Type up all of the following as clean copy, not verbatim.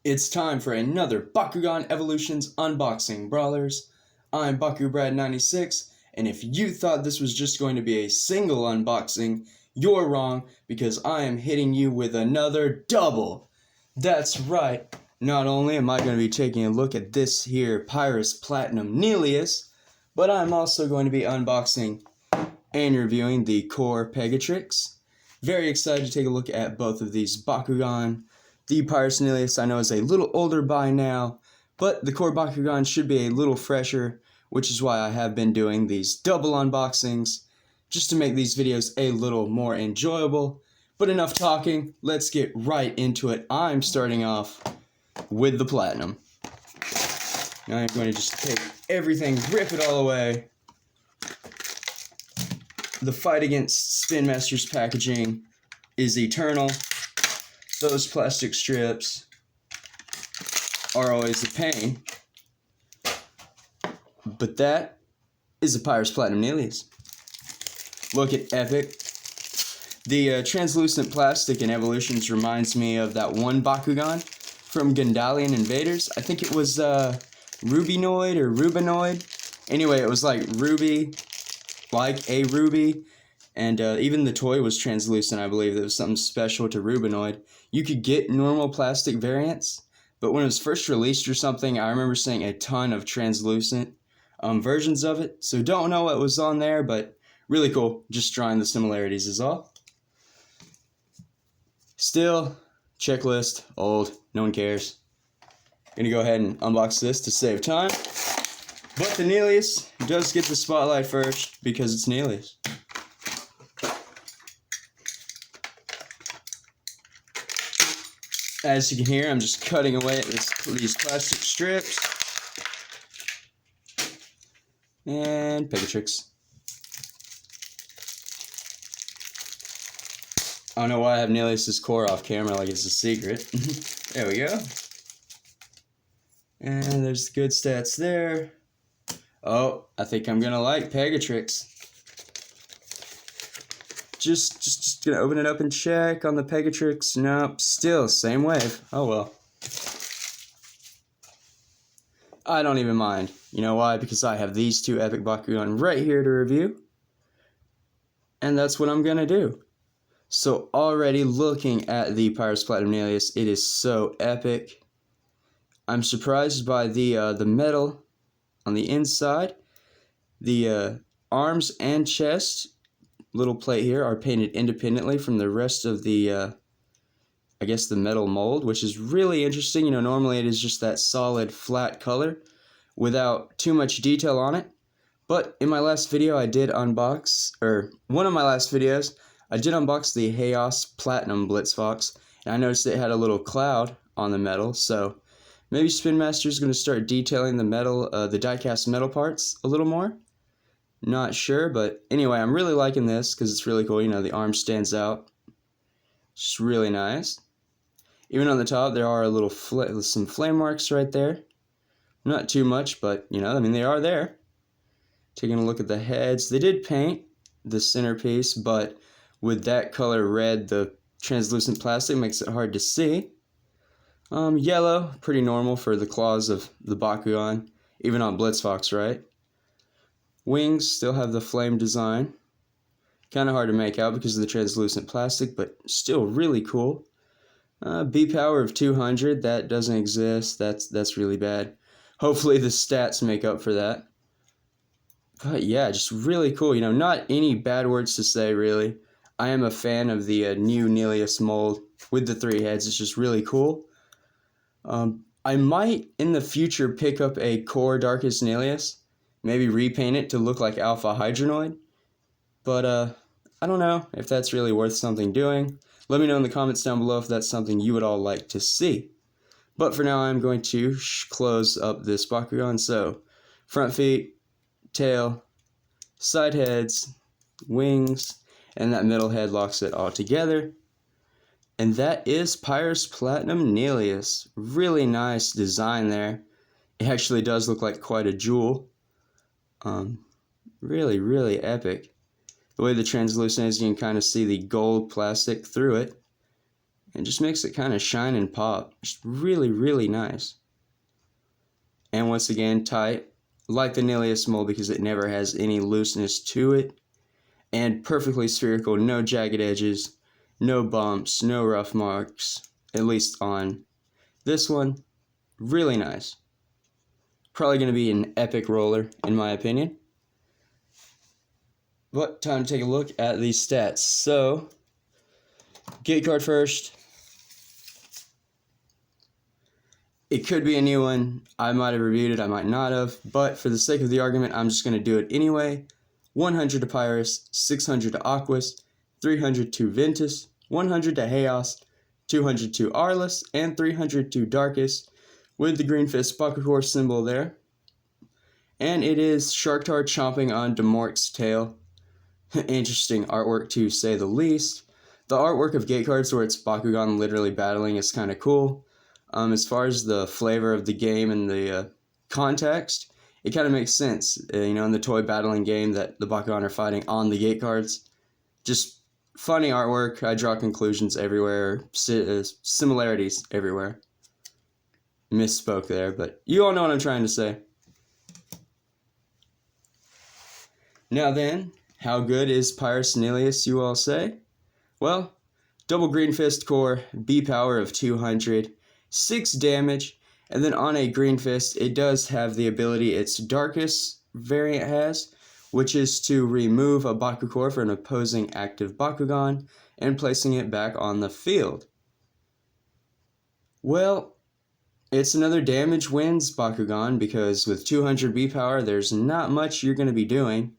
It's time for another Bakugan Evolutions Unboxing Brawlers. I'm BakuBrad96, and if you thought this was just going to be a single unboxing, you're wrong, because I am hitting you with another double. That's right, not only am I going to be taking a look at this here Pyrus Platinum Nillious, but I'm also going to be unboxing and reviewing the core Pegatrix. Very excited to take a look at both of these Bakugan. The Pyrus Nillious I know is a little older by now, but the core Bakugan should be a little fresher, which is why I have been doing these double unboxings, just to make these videos a little more enjoyable. But enough talking, let's get right into it. I'm starting off with the Platinum. Now I'm going to just take everything, rip it all away. The fight against Spin Master's packaging is eternal. Those plastic strips are always a pain. But that is a Pyrus Platinum Nillious. Look at Epic. The translucent plastic in Evolutions reminds me of that one Bakugan from Gundalian Invaders. I think it was Rubinoid or Rubinoid. Anyway, it was like Ruby, like a Ruby. And even the toy was translucent, I believe. There was something special to Rubinoid. You could get normal plastic variants, but when it was first released or something, I remember seeing a ton of translucent versions of it. So don't know what was on there, but really cool. Just drawing the similarities is all. Still, checklist, old, no one cares. Gonna go ahead and unbox this to save time. But the Nillious does get the spotlight first because it's Nillious. As you can hear, I'm just cutting away at these plastic strips. And Pegatrix. I don't know why I have Nillious' core off camera like it's a secret. There we go. And there's the good stats there. Oh, I think I'm gonna like Pegatrix. Just gonna open it up and check on the Pegatrix. Nope, still same wave. Oh well. I don't even mind. You know why? Because I have these two epic Bakugan right here to review. And that's what I'm gonna do. So already looking at the Pyrus Platinum Nillious, it is so epic. I'm surprised by the metal on the inside. The arms and chest, little plate here, are painted independently from the rest of the, I guess the metal mold, which is really interesting. You know, normally it is just that solid flat color without too much detail on it. But in my last video I did unbox, or one of my last videos, I did unbox the Haos Platinum Blitzfox, and I noticed it had a little cloud on the metal, so maybe Spin Master is going to start detailing the metal, the die-cast metal parts a little more. Not sure, but anyway, I'm really liking this because it's really cool. You know, the arm stands out. It's just really nice. Even on the top, there are a little some flame marks right there. Not too much, but, you know, I mean, they are there. Taking a look at the heads. They did paint the centerpiece, but with that color red, the translucent plastic makes it hard to see. Yellow, pretty normal for the claws of the Bakugan, even on Blitzfox, right? Wings still have the flame design. Kind of hard to make out because of the translucent plastic, but still really cool. B power of 200, that doesn't exist. That's really bad. Hopefully the stats make up for that. But yeah, just really cool. You know, not any bad words to say, really. I am a fan of the new Nillious mold with the 3 heads. It's just really cool. I might, in the future, pick up a core Darkest Nillious. Maybe repaint it to look like Alpha Hydronoid. But, I don't know if that's really worth something doing. Let me know in the comments down below if that's something you would all like to see. But for now, I'm going to close up this Bakugan. So, front feet, tail, side heads, wings, and that middle head locks it all together. And that is Pyrus Platinum Nillious. Really nice design there. It actually does look like quite a jewel. Really, really epic. The way the translucent is, you can kind of see the gold plastic through it. and just makes it kind of shine and pop. Just really, really nice. And once again, tight, like the Nillious mold because it never has any looseness to it. And perfectly spherical, no jagged edges, no bumps, no rough marks, at least on this one. Really nice. Probably going to be an epic roller, in my opinion. But time to take a look at these stats. So, gate card first. It could be a new one. I might have reviewed it, I might not have. But for the sake of the argument, I'm just going to do it anyway. 100 to Pyrus, 600 to Aquas, 300 to Ventus, 100 to Haos, 200 to Arliss, and 300 to Darkus, with the green fist Bakugan symbol there. And it is Sharktar chomping on Demork's tail. Interesting artwork to say the least. The artwork of gate cards where it's Bakugan literally battling is kind of cool. As far as the flavor of the game and the context, it kind of makes sense, in the toy battling game that the Bakugan are fighting on the gate cards. Just funny artwork. I draw conclusions everywhere, similarities everywhere. Misspoke there, but you all know what I'm trying to say. Now then, how good is Pyrus Nillious, you all say? Well, double green fist core, B power of 200, 6 damage, and then on a green fist, it does have the ability its Darkus variant has, which is to remove a Bakugan for an opposing active Bakugan and placing it back on the field. Well, it's another damage wins Bakugan because with 200 B power, there's not much you're going to be doing.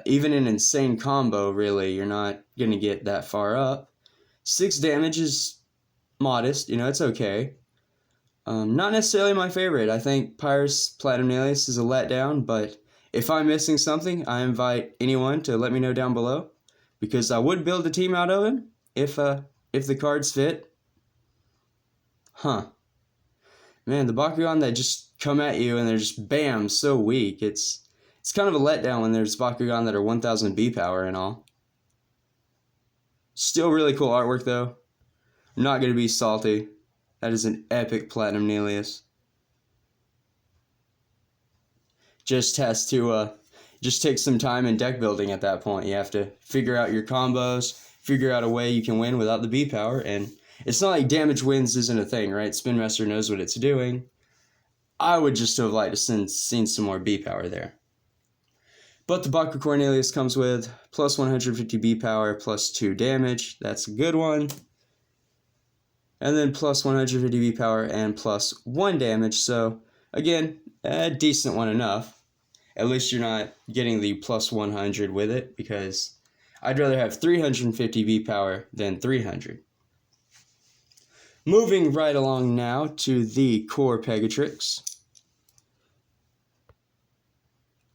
Even an insane combo, really, you're not going to get that far up. 6 damage is modest, it's okay. Not necessarily my favorite. I think Pyrus Platinum Nillious is a letdown, but if I'm missing something, I invite anyone to let me know down below, because I would build a team out of him if the cards fit. Man, the Bakugan that just come at you and they're just bam, so weak. It's kind of a letdown when there's Bakugan that are 1000 B power and all. Still really cool artwork though. I'm not going to be salty. That is an epic Platinum Nillious. Just has to just take some time in deck building at that point. You have to figure out your combos, figure out a way you can win without the B power, and it's not like damage wins isn't a thing, right? Spin Master knows what it's doing. I would just have liked to seen some more B power there. But the Bakugan Nillious comes with plus 150 B power, plus 2 damage. That's a good one. And then plus 150 B power and plus 1 damage. So, again, a decent one enough. At least you're not getting the plus 100 with it, because I'd rather have 350 B power than 300. Moving right along now to the core Pegatrix.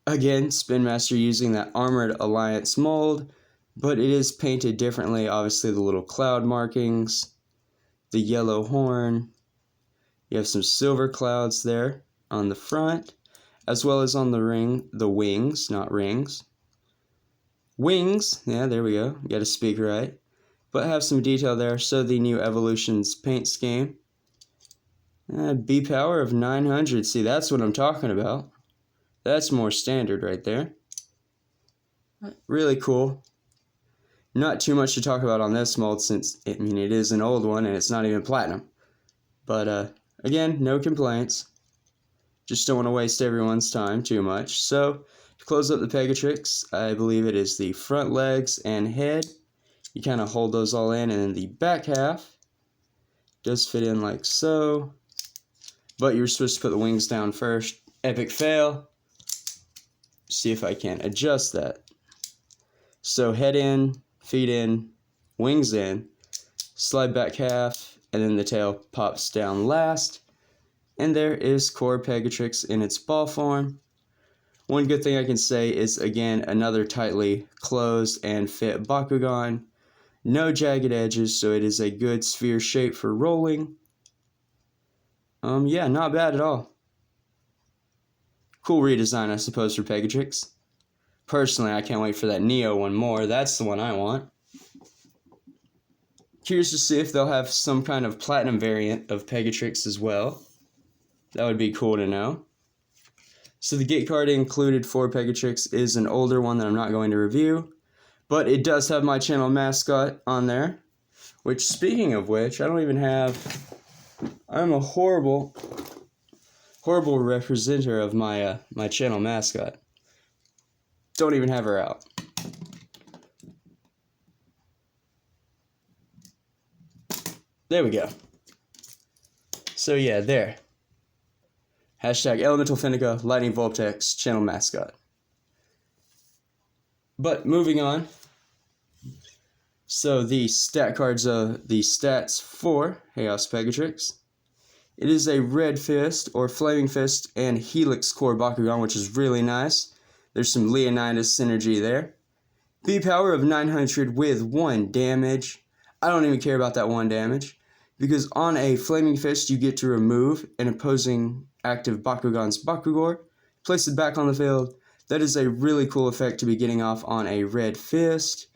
Again, Spin Master using that Armored Alliance mold, but it is painted differently. Obviously, the little cloud markings, the yellow horn. You have some silver clouds there on the front, as well as on the wings, not rings. Wings, yeah, there we go. You got to speak right. But have some detail there. So the new Evolutions paint scheme. B power of 900. See, that's what I'm talking about. That's more standard right there. Really cool. Not too much to talk about on this mold since, it is an old one and it's not even platinum. But, again, no complaints. Just don't want to waste everyone's time too much. So, to close up the Pegatrix, I believe it is the front legs and head. You kind of hold those all in, and then the back half does fit in like so. But you're supposed to put the wings down first. Epic fail. See if I can adjust that. So head in, feet in, wings in, slide back half, and then the tail pops down last. And there is core Pegatrix in its ball form. One good thing I can say is, again, another tightly closed and fit Bakugan. No jagged edges, so it is a good sphere shape for rolling. Yeah, not bad at all. Cool redesign, I suppose, for Pegatrix. Personally, I can't wait for that Neo one more. That's the one I want. Curious to see if they'll have some kind of platinum variant of Pegatrix as well. That would be cool to know. So the get card included for Pegatrix is an older one that I'm not going to review, but it does have my channel mascot on there, which, speaking of which, I don't even have... I'm a horrible representative of my my channel mascot. Don't even have her out. There we go. So yeah, there. Hashtag Elemental Finnica, Lightning Voltex, channel mascot. But moving on. So the stat cards, the stats for Haos Pegatrix. It is a Red Fist, or Flaming Fist, and Helix Core Bakugan, which is really nice. There's some Leonidas synergy there. B power of 900 with 1 damage. I don't even care about that 1 damage, because on a Flaming Fist you get to remove an opposing active Bakugan's Bakugor, place it back on the field. That is a really cool effect to be getting off on a Red Fist.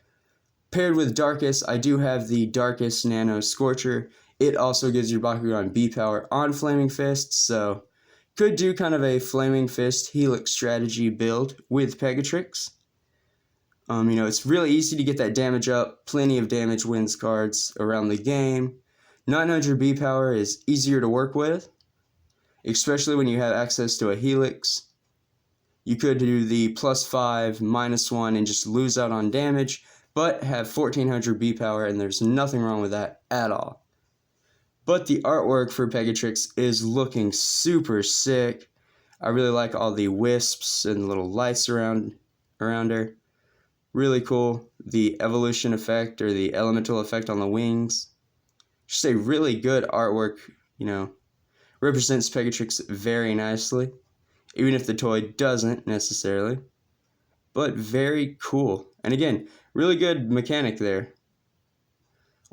Paired with Darkest, I do have the Darkest Nano Scorcher. It also gives your Bakugan B power on Flaming Fist, so could do kind of a Flaming Fist Helix strategy build with Pegatrix. It's really easy to get that damage up. Plenty of damage wins cards around the game. 900 B power is easier to work with, especially when you have access to a Helix. You could do the +5, -1, and just lose out on damage, but have 1400 B power, and there's nothing wrong with that at all. But the artwork for Pegatrix is looking super sick. I really like all the wisps and little lights around her. Really cool. The evolution effect, or the elemental effect on the wings. Just a really good artwork, represents Pegatrix very nicely, even if the toy doesn't necessarily. But very cool. And again, really good mechanic there.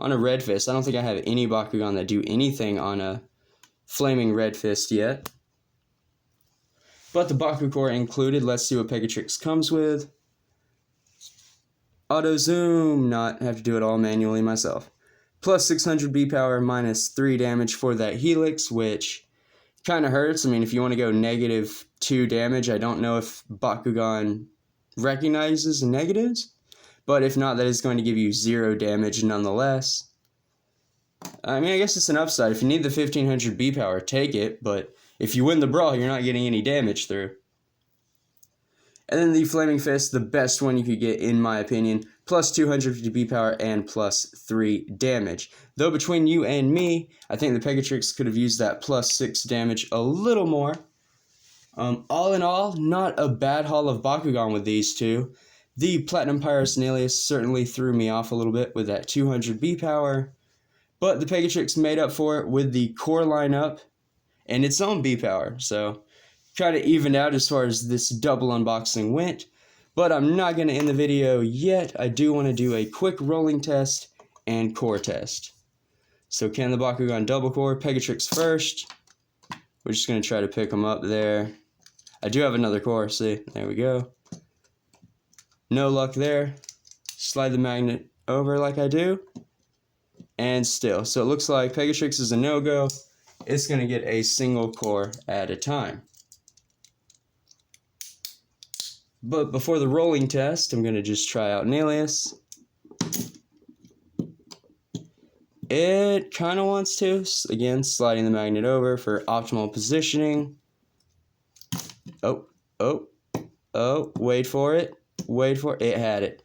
On a Red Fist, I don't think I have any Bakugan that do anything on a Flaming Red Fist yet. But the Bakugor included, let's see what Pegatrix comes with. Auto zoom, not have to do it all manually myself. +600 B power, -3 damage for that Helix, which kind of hurts. I mean, if you want to go -2 damage, I don't know if Bakugan recognizes negatives, but if not, that is going to give you 0 damage nonetheless. I mean, I guess it's an upside. If you need the 1500 B power, take it, but if you win the brawl, you're not getting any damage through. And then the Flaming Fist, the best one you could get, in my opinion, +250 B power and +3 damage. Though between you and me, I think the Pegatrix could have used that +6 damage a little more. All in all, not a bad haul of Bakugan with these two. The Platinum Pyrus Nillious certainly threw me off a little bit with that 200 B power, but the Pegatrix made up for it with the core lineup and its own B power, so kind of evened out as far as this double unboxing went. But I'm not going to end the video yet. I do want to do a quick rolling test and core test. So can the Bakugan double core? Pegatrix first. We're just going to try to pick them up there. I do have another core, see, there we go. No luck there. Slide the magnet over like I do. And still. So it looks like Pegatrix is a no-go. It's going to get a single core at a time. But before the rolling test, I'm going to just try out Nillious. It kind of wants to. Again, sliding the magnet over for optimal positioning. Oh, wait for it. Wait for it. It had it.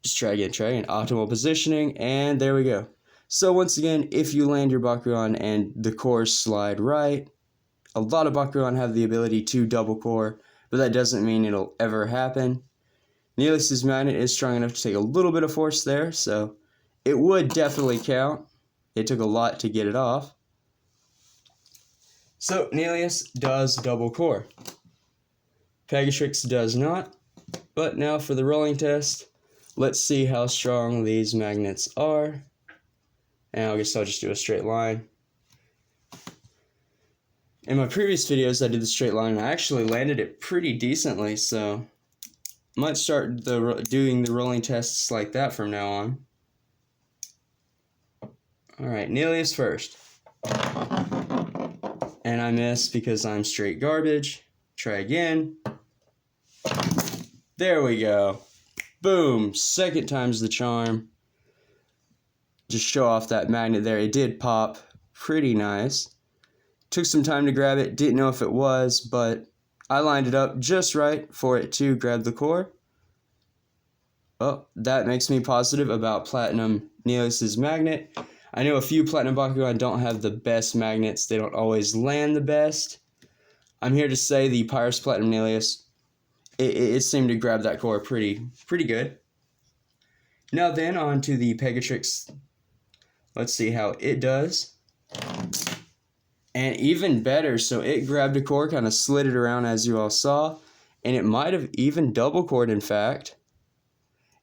Just try again. Optimal positioning, and there we go. So once again, if you land your Bakugan and the cores slide right, a lot of Bakugan have the ability to double core, but that doesn't mean it'll ever happen. Nillious' magnet is strong enough to take a little bit of force there, so it would definitely count. It took a lot to get it off. So Nillious does double core. Pegatrix does not. But now for the rolling test, let's see how strong these magnets are. And I guess I'll just do a straight line. In my previous videos, I did the straight line, and I actually landed it pretty decently, so I might start doing the rolling tests like that from now on. Alright, Nillious first. And I missed because I'm straight garbage. Try again. There we go. Boom. Second time's the charm. Just show off that magnet there. It did pop. Pretty nice. Took some time to grab it. Didn't know if it was, but I lined it up just right for it to grab the core. Oh, that makes me positive about Platinum Nillious' magnet. I know a few Platinum Bakugan don't have the best magnets. They don't always land the best. I'm here to say the Pyrus Platinum Nillious, it seemed to grab that core pretty good. Now then, on to the Pegatrix. Let's see how it does. And even better, so it grabbed a core, kind of slid it around as you all saw, and it might have even double cored, in fact.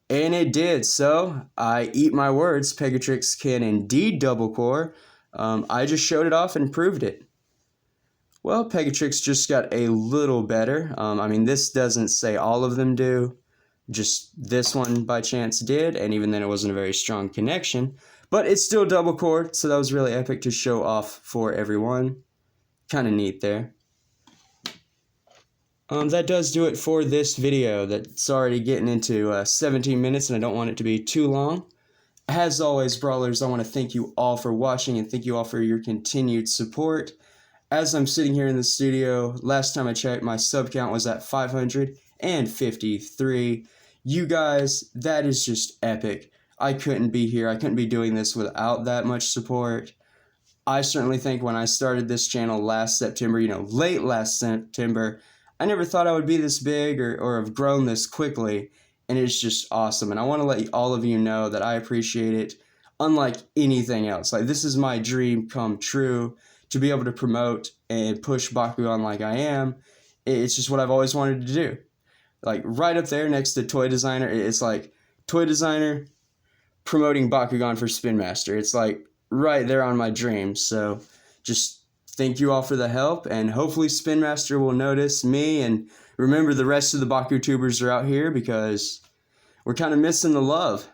And it did, so I eat my words, Pegatrix can indeed double core. I just showed it off and proved it. Well, Pegatrix just got a little better. I mean, this doesn't say all of them do. Just this one by chance did, and even then it wasn't a very strong connection. But it's still double cored, so that was really epic to show off for everyone. Kind of neat there. That does do it for this video. That's already getting into 17 minutes, and I don't want it to be too long. As always, Brawlers, I want to thank you all for watching, and thank you all for your continued support. As I'm sitting here in the studio, last time I checked, my sub count was at 553. You guys, that is just epic. I couldn't be here. I couldn't be doing this without that much support. I certainly think when I started this channel last September, late last September, I never thought I would be this big or have grown this quickly, and it's just awesome. And I want to let all of you know that I appreciate it unlike anything else. Like, this is my dream come true, to be able to promote and push Bakugan like I am. It's just what I've always wanted to do. Like, right up there next to Toy Designer, it's like Toy Designer promoting Bakugan for Spin Master. It's like right there on my dreams. So just thank you all for the help, and hopefully Spin Master will notice me and remember the rest of the BakuTubers are out here, because we're kind of missing the love.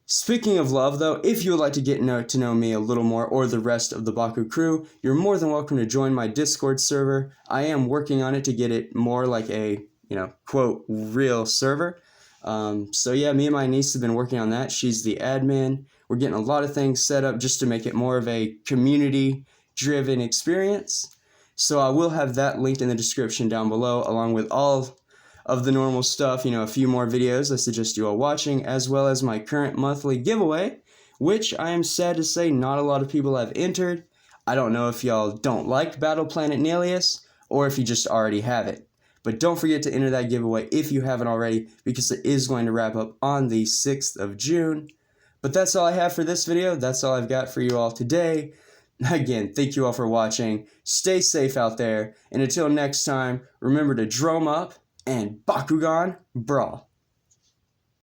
Speaking of love, though, if you would like to get to know me a little more, or the rest of the Baku crew, you're more than welcome to join my Discord server. I am working on it to get it more like a, quote, real server. So yeah, me and my niece have been working on that. She's the admin. We're getting a lot of things set up just to make it more of a community-driven experience. So I will have that linked in the description down below, along with all of the normal stuff, a few more videos I suggest you all watching, as well as my current monthly giveaway, which I am sad to say not a lot of people have entered. I don't know if y'all don't like Battle Planet Nillious, or if you just already have it. But don't forget to enter that giveaway if you haven't already, because it is going to wrap up on the 6th of June. But that's all I have for this video. That's all I've got for you all today. Again, thank you all for watching. Stay safe out there. And until next time, remember to drum up and Bakugan brawl.